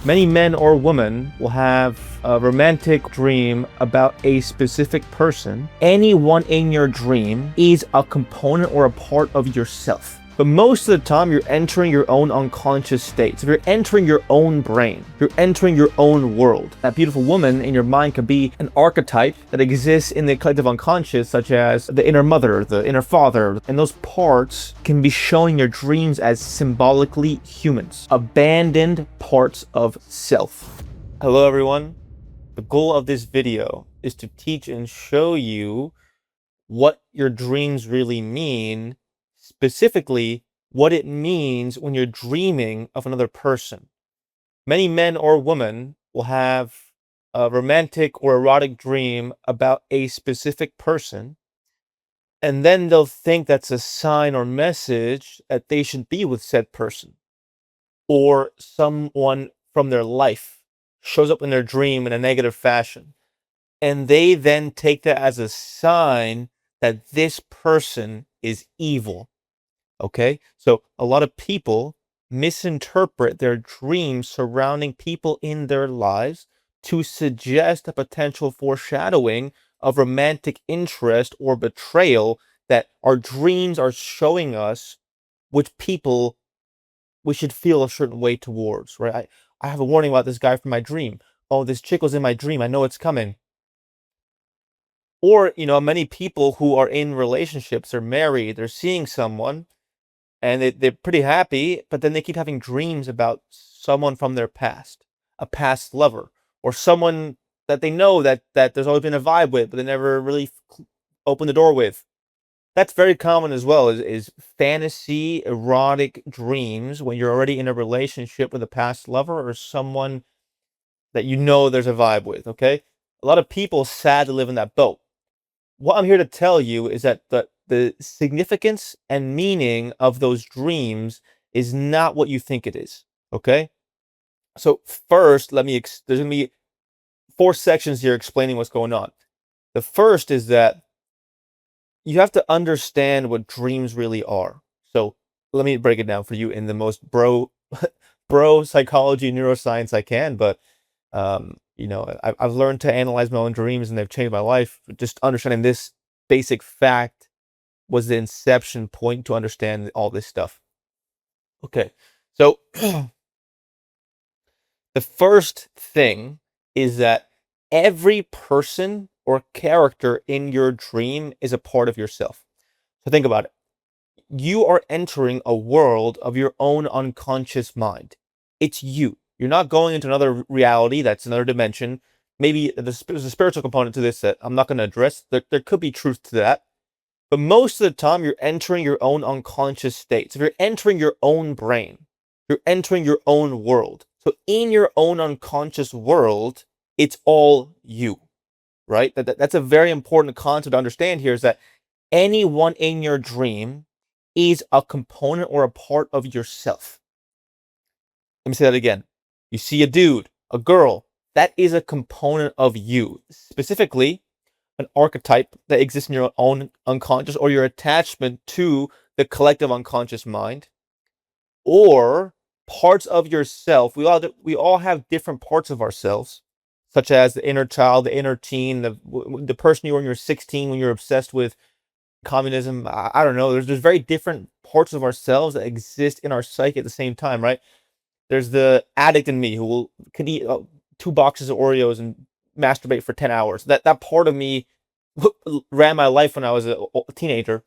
Many men or women will have a romantic dream about a specific person. Anyone in your dream is a component or a part of yourself. But most of the time, you're entering your own unconscious states. If you're entering your own brain, you're entering your own world. That beautiful woman in your mind could be an archetype that exists in the collective unconscious, such as the inner mother, the inner father. And those parts can be showing your dreams as symbolically humans, abandoned parts of self. Hello, everyone. The goal of this video is to teach and show you what your dreams really mean, specifically what it means when you're dreaming of another person. Many men or women will have a romantic or erotic dream about a specific person, and then they'll think that's a sign or message that they should be with said person, or someone from their life shows up in their dream in a negative fashion. And they then take that as a sign that this person is evil. Okay? So a lot of people misinterpret their dreams surrounding people in their lives to suggest a potential foreshadowing of romantic interest or betrayal, that our dreams are showing us which people we should feel a certain way towards, right? I have a warning about this guy from my dream. Oh, this chick was in my dream. I know it's coming. Or, many people who are in relationships, are married, they're seeing someone, and they're pretty happy, but then they keep having dreams about someone from their past, a past lover, or someone that they know that there's always been a vibe with, but they never really opened the door with. That's very common as well, is fantasy, erotic dreams when you're already in a relationship with a past lover or someone that there's a vibe with, okay? A lot of people sadly live in that boat. What I'm here to tell you is that the significance and meaning of those dreams is not what you think it is. Okay. So first, there's going to be 4 sections here explaining what's going on. The first is that you have to understand what dreams really are. So let me break it down for you in the most bro psychology neuroscience I can. But I've learned to analyze my own dreams, and they've changed my life. Just understanding this basic fact was the inception point to understand all this stuff. Okay, so the first thing is that every person or character in your dream is a part of yourself. So think about it. You are entering a world of your own unconscious mind. It's you. You're not going into another reality, that's another dimension. Maybe there's a spiritual component to this that I'm not going to address. There could be truth to that. But most of the time, you're entering your own unconscious states. If you're entering your own brain, you're entering your own world. So in your own unconscious world, it's all you, right? That's a very important concept to understand here, is that anyone in your dream is a component or a part of yourself. Let me say that again. You see a dude, a girl, that is a component of you. Specifically, an archetype that exists in your own unconscious, or your attachment to the collective unconscious mind, or parts of yourself. We all have different parts of ourselves, such as the inner child, the inner teen, the person you were when you were 16 when you're obsessed with communism. I don't know. There's very different parts of ourselves that exist in our psyche at the same time, right? There's the addict in me who can eat 2 boxes of Oreos and masturbate for 10 hours. That part of me ran my life when I was a teenager.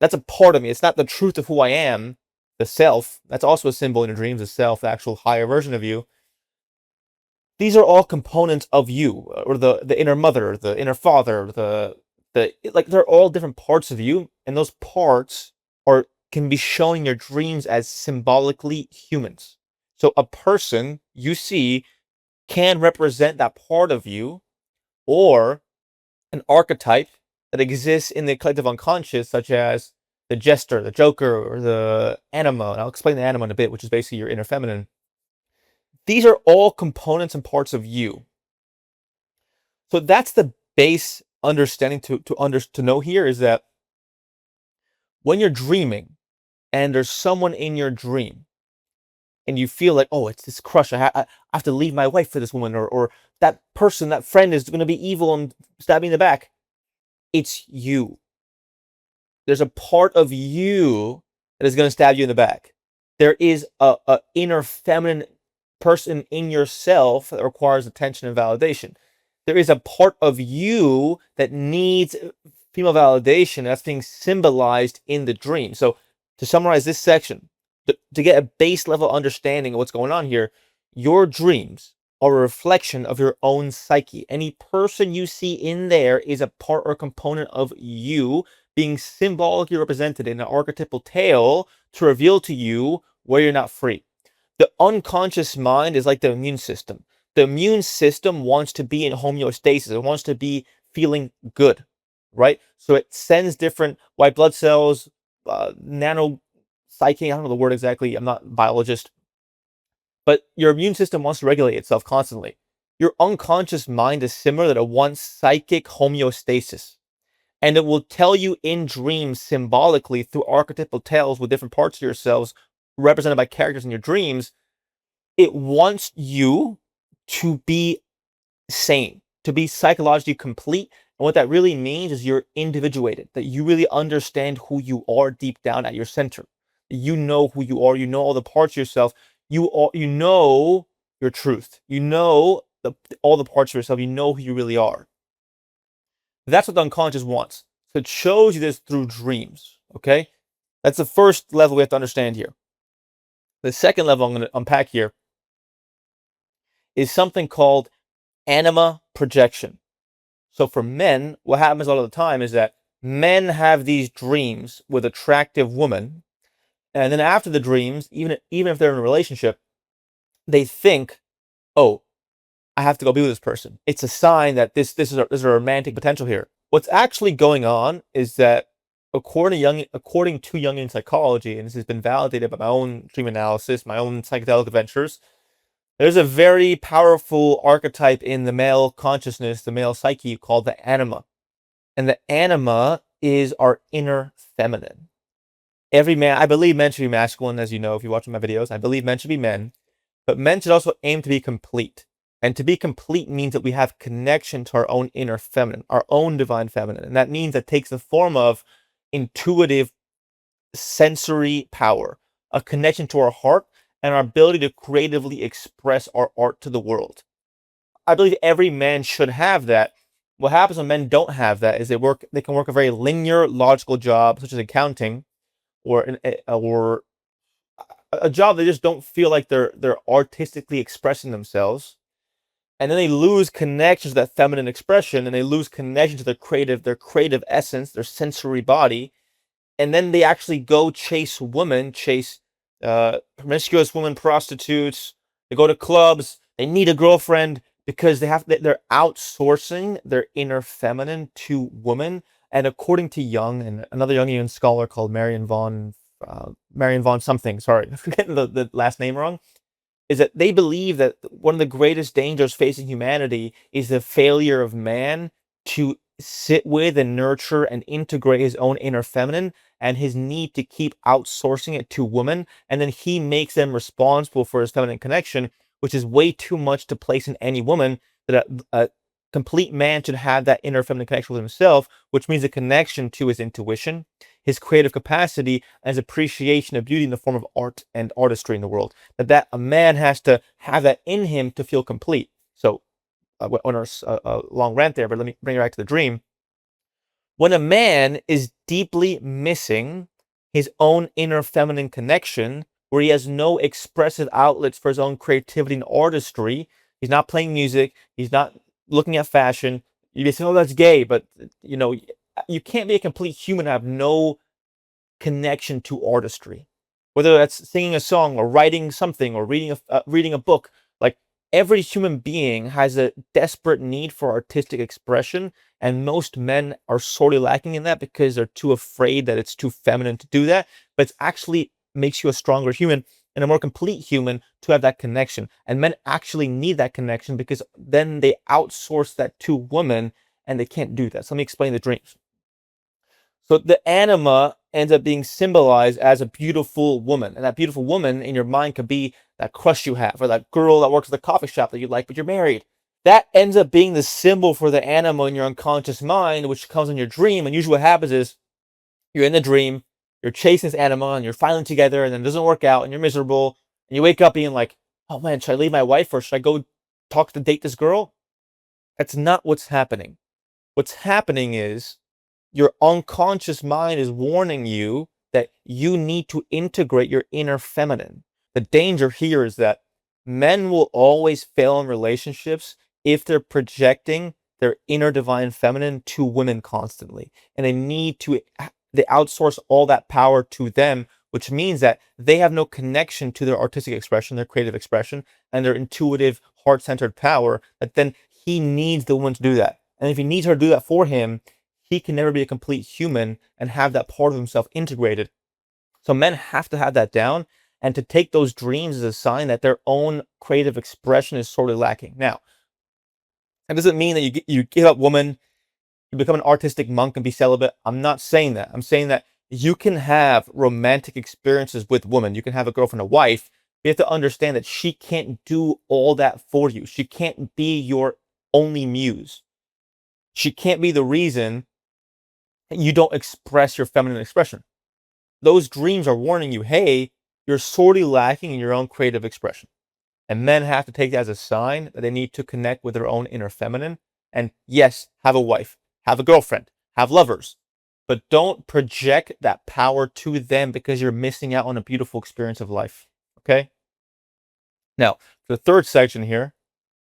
That's a part of me. It's not the truth of who I am, the self. That's also a symbol in your dreams, the self, the actual higher version of you. These are all components of you, or the inner mother, the inner father, they're all different parts of you, and those parts can be showing your dreams as symbolically humans. So a person you see can represent that part of you, or an archetype that exists in the collective unconscious, such as the jester, the joker, or the anima. And I'll explain the anima in a bit, which is basically your inner feminine. These are all components and parts of you. So that's the base understanding to know here, is that when you're dreaming and there's someone in your dream, and you feel like, oh, it's this crush. I have to leave my wife for this woman, or that person, that friend is going to be evil and stab me in the back. It's you. There's a part of you that is going to stab you in the back. There is a inner feminine person in yourself that requires attention and validation. There is a part of you that needs female validation that's being symbolized in the dream. So to summarize this section, to get a base level understanding of what's going on here, your dreams are a reflection of your own psyche. Any person you see in there is a part or component of you being symbolically represented in an archetypal tale to reveal to you where you're not free. The unconscious mind is like the immune system. The immune system wants to be in homeostasis. It wants to be feeling good, right? So it sends different white blood cells, nano psyche. I don't know the word exactly. I'm not a biologist, but your immune system wants to regulate itself constantly. Your unconscious mind is similar, that it wants psychic homeostasis. And it will tell you in dreams symbolically through archetypal tales with different parts of yourselves represented by characters in your dreams. It wants you to be sane, to be psychologically complete. And what that really means is you're individuated, that you really understand who you are deep down at your center. You know who you are, you know all the parts of yourself, you know your truth, you know all the parts of yourself, you know who you really are. That's what the unconscious wants. So it shows you this through dreams. Okay? That's the first level we have to understand here. The second level I'm going to unpack here is something called anima projection. So for men, what happens a lot of the time is that men have these dreams with attractive women, and then after the dreams, even if they're in a relationship, they think, oh, I have to go be with this person. It's a sign that there's a romantic potential here. What's actually going on is that according to Jungian psychology, and this has been validated by my own dream analysis, my own psychedelic adventures, there's a very powerful archetype in the male consciousness, the male psyche, called the anima. And the anima is our inner feminine. Every man, I believe men should be masculine, as you know, if you watch my videos. I believe men should be men, but men should also aim to be complete. And to be complete means that we have connection to our own inner feminine, our own divine feminine. And that means that takes the form of intuitive sensory power, a connection to our heart, and our ability to creatively express our art to the world. I believe every man should have that. What happens when men don't have that is they can work a very linear, logical job, such as accounting, or a job they just don't feel like they're artistically expressing themselves, and then they lose connection to that feminine expression, and they lose connection to their creative essence, their sensory body, and then they actually go chase women, chase promiscuous women, prostitutes. They go to clubs. They need a girlfriend because they're outsourcing their inner feminine to women. And according to Jung and another Jungian scholar called Marion von something, sorry, I'm getting the last name wrong, is that they believe that one of the greatest dangers facing humanity is the failure of man to sit with and nurture and integrate his own inner feminine, and his need to keep outsourcing it to women, and then he makes them responsible for his feminine connection, which is way too much to place in any woman. That a complete man should have that inner feminine connection with himself, which means a connection to his intuition, his creative capacity, and his appreciation of beauty in the form of art and artistry in the world. That a man has to have that in him to feel complete. So on a long rant there, but let me bring it back to the dream. When a man is deeply missing his own inner feminine connection, where he has no expressive outlets for his own creativity and artistry, he's not playing music, he's not looking at fashion. You may say, oh, that's gay, but you can't be a complete human and have no connection to artistry, whether that's singing a song or writing something or reading a book. Like, every human being has a desperate need for artistic expression, and most men are sorely lacking in that because they're too afraid that it's too feminine to do that. But it actually makes you a stronger human and a more complete human to have that connection. And men actually need that connection because then they outsource that to women, and they can't do that. So let me explain the dreams. So the anima ends up being symbolized as a beautiful woman. And that beautiful woman in your mind could be that crush you have, or that girl that works at the coffee shop that you like, but you're married. That ends up being the symbol for the anima in your unconscious mind, which comes in your dream. And usually what happens is you're in the dream, you're chasing this anima, and you're finally together, and then it doesn't work out, and you're miserable, and you wake up being like, oh man, should I leave my wife, or should I go talk to date this girl? That's not what's happening. What's happening is your unconscious mind is warning you that you need to integrate your inner feminine. The danger here is that men will always fail in relationships if they're projecting their inner divine feminine to women constantly. And they outsource all that power to them, which means that they have no connection to their artistic expression, their creative expression, and their intuitive, heart-centered power, that then he needs the woman to do that. And if he needs her to do that for him, he can never be a complete human and have that part of himself integrated. So men have to have that down, and to take those dreams as a sign that their own creative expression is sorely lacking. Now, that doesn't mean that you give up woman, you become an artistic monk and be celibate. I'm not saying that. I'm saying that you can have romantic experiences with women. You can have a girlfriend, a wife. You have to understand that she can't do all that for you. She can't be your only muse. She can't be the reason you don't express your feminine expression. Those dreams are warning you, hey, you're sorely lacking in your own creative expression. And men have to take that as a sign that they need to connect with their own inner feminine. And yes, have a wife, have a girlfriend, have lovers, but don't project that power to them because you're missing out on a beautiful experience of life. Okay? Now, for the third section here,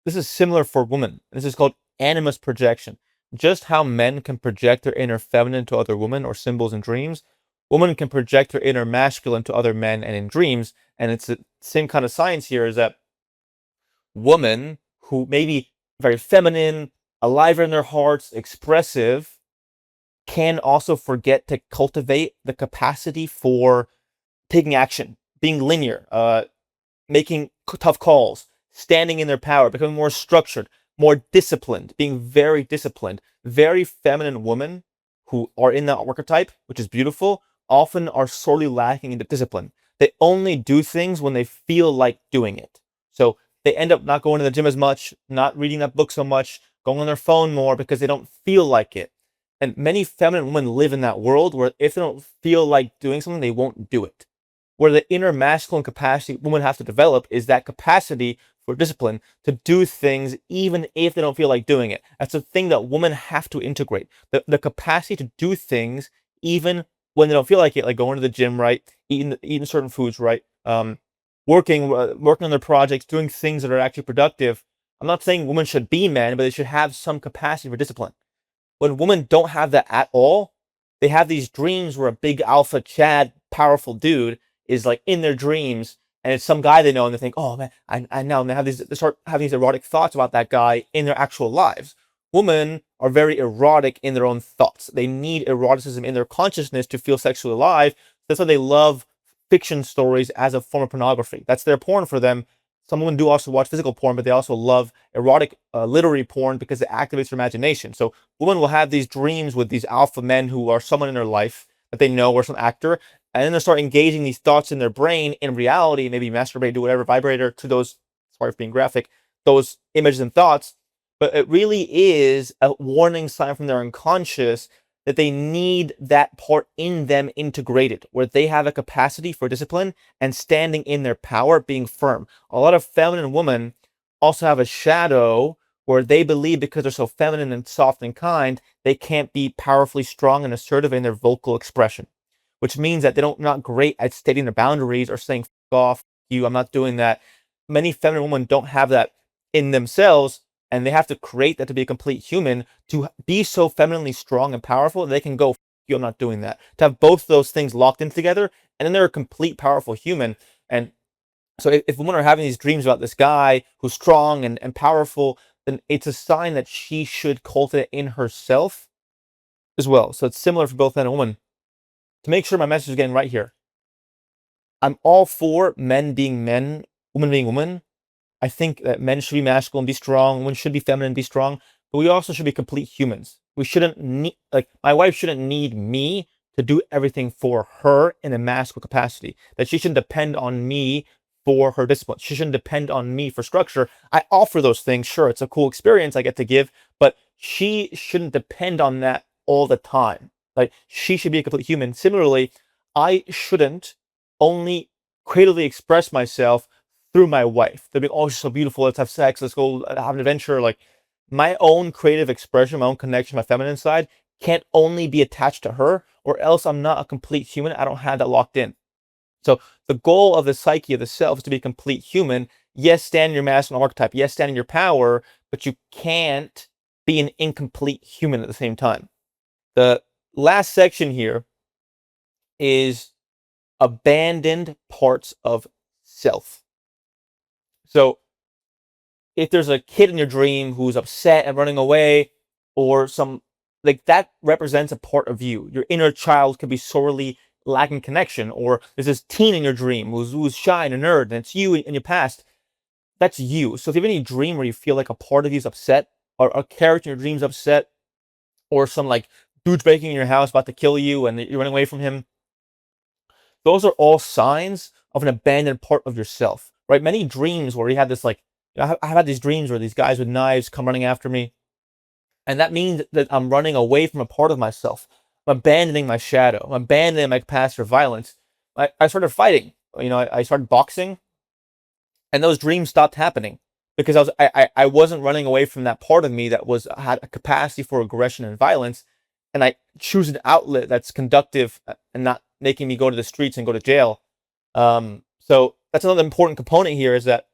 this is similar for women. This is called animus projection. Just how men can project their inner feminine to other women or symbols in dreams, women can project their inner masculine to other men and in dreams. And it's the same kind of science here, is that women who may be very feminine, alive in their hearts, expressive, can also forget to cultivate the capacity for taking action, being linear, making tough calls, standing in their power, becoming more structured, more disciplined, being very disciplined. Very feminine women who are in that archetype, which is beautiful, often are sorely lacking in the discipline. They only do things when they feel like doing it. So they end up not going to the gym as much, not reading that book so much, going on their phone more because they don't feel like it. And many feminine women live in that world where if they don't feel like doing something, they won't do it. Where the inner masculine capacity women have to develop is that capacity for discipline to do things even if they don't feel like doing it. That's a thing that women have to integrate. The capacity to do things even when they don't feel like it, like going to the gym, right? Eating certain foods, right? Working on their projects, doing things that are actually productive. I'm not saying women should be men, but they should have some capacity for discipline. When women don't have that at all, they have these dreams where a big alpha Chad, powerful dude, is like in their dreams, and it's some guy they know, and they think, oh man, I know. And they start having these erotic thoughts about that guy in their actual lives. Women are very erotic in their own thoughts. They need eroticism in their consciousness to feel sexually alive. That's why they love fiction stories as a form of pornography. That's their porn for them. Some women do also watch physical porn, but they also love erotic literary porn because it activates their imagination. So women will have these dreams with these alpha men who are someone in their life that they know, or some actor, and then they start engaging these thoughts in their brain in reality, maybe masturbate, do whatever, vibrator to those, sorry for being graphic, those images and thoughts. But it really is a warning sign from their unconscious that they need that part in them integrated, where they have a capacity for discipline and standing in their power, being firm. A lot of feminine women also have a shadow where they believe because they're so feminine and soft and kind, they can't be powerfully strong and assertive in their vocal expression, which means that not great at stating their boundaries or saying, "F off, you, I'm not doing that." Many feminine women don't have that in themselves, and they have to create that to be a complete human, to be so femininely strong and powerful they can go, you, I'm not doing that. To have both those things locked in together, and then they're a complete powerful human. And so if women are having these dreams about this guy who's strong and powerful, then it's a sign that she should cultivate in herself as well. So it's similar for both men and women. To make sure my message is getting right here, I'm all for men being men, women being women. I think that men should be masculine, be strong. Women should be feminine, be strong. But we also should be complete humans. We shouldn't need, like, my wife shouldn't need me to do everything for her in a masculine capacity, that she shouldn't depend on me for her discipline. She shouldn't depend on me for structure. I offer those things. Sure, it's a cool experience I get to give, but she shouldn't depend on that all the time. Like, she should be a complete human. Similarly, I shouldn't only creatively express myself through my wife. They'll be, oh, she's so beautiful. Let's have sex. Let's go have an adventure. Like, my own creative expression, my own connection, my feminine side can't only be attached to her, or else I'm not a complete human. I don't have that locked in. So the goal of the psyche of the self is to be a complete human. Yes, stand in your masculine archetype. Yes, stand in your power, but you can't be an incomplete human at the same time. The last section here is abandoned parts of self. So if there's a kid in your dream who's upset and running away, or some, like, that represents a part of you. Your inner child could be sorely lacking connection, or there's this teen in your dream who's shy and a nerd, and it's you in your past. That's you. So if you have any dream where you feel like a part of you is upset, or a character in your dream's upset, or some like dude's breaking in your house about to kill you and you're running away from him, those are all signs of an abandoned part of yourself, right? Many dreams where you have this, like, I've had these dreams where these guys with knives come running after me, and that means that I'm running away from a part of myself. I'm abandoning my shadow. I'm abandoning my capacity for violence. I started fighting. I started boxing, and those dreams stopped happening because I wasn't running away from that part of me that had a capacity for aggression and violence, and I choose an outlet that's conductive and not making me go to the streets and go to jail. So that's another important component here, is that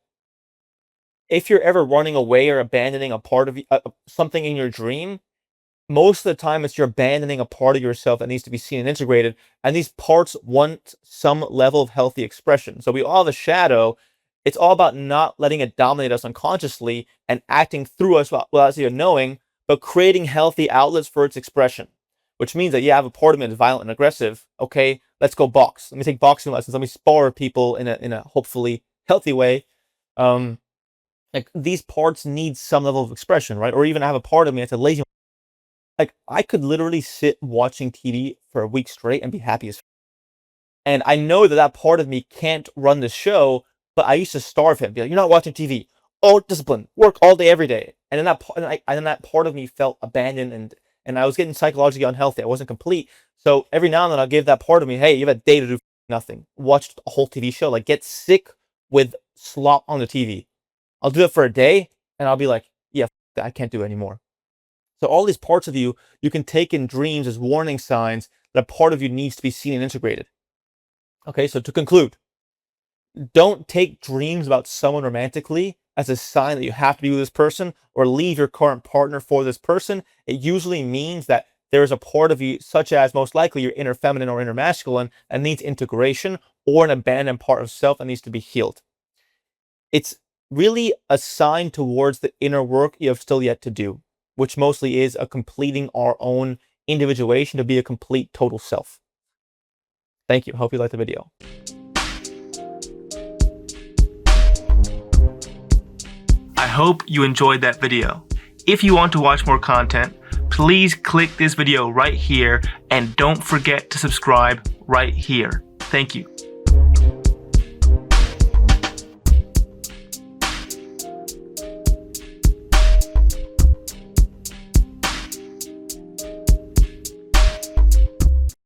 if you're ever running away or abandoning a part of something in your dream, most of the time it's you're abandoning a part of yourself that needs to be seen and integrated. And these parts want some level of healthy expression. So we all have a shadow. It's all about not letting it dominate us unconsciously and acting through us without us even knowing, but creating healthy outlets for its expression. Which means that, yeah, I have a part of me that's violent and aggressive. Okay, let's go box. Let me take boxing lessons. Let me spar people in a hopefully healthy way. Like, these parts need some level of expression, right? Or even I have a part of me that's a lazy. Like, I could literally sit watching TV for a week straight and be happy as. And I know that that part of me can't run the show, but I used to starve him. Be like, you're not watching TV. Oh, discipline, work all day, every day. And then that part of me felt abandoned, and I was getting psychologically unhealthy. I wasn't complete. So every now and then I'll give that part of me, hey, you have a day to do nothing. Watch a whole TV show. Like, get sick with slop on the TV. I'll do it for a day, and I'll be like, yeah, I can't do it anymore. So all these parts of you can take in dreams as warning signs that a part of you needs to be seen and integrated. Okay, so to conclude, don't take dreams about someone romantically as a sign that you have to be with this person or leave your current partner for this person. It usually means that there is a part of you, such as most likely your inner feminine or inner masculine, that needs integration, or an abandoned part of self that needs to be healed. It's really a sign towards the inner work you have still yet to do, which mostly is a completing our own individuation to be a complete total self. Thank you. Hope you liked the video. I hope you enjoyed that video. If you want to watch more content, please click this video right here, and don't forget to subscribe right here. Thank you.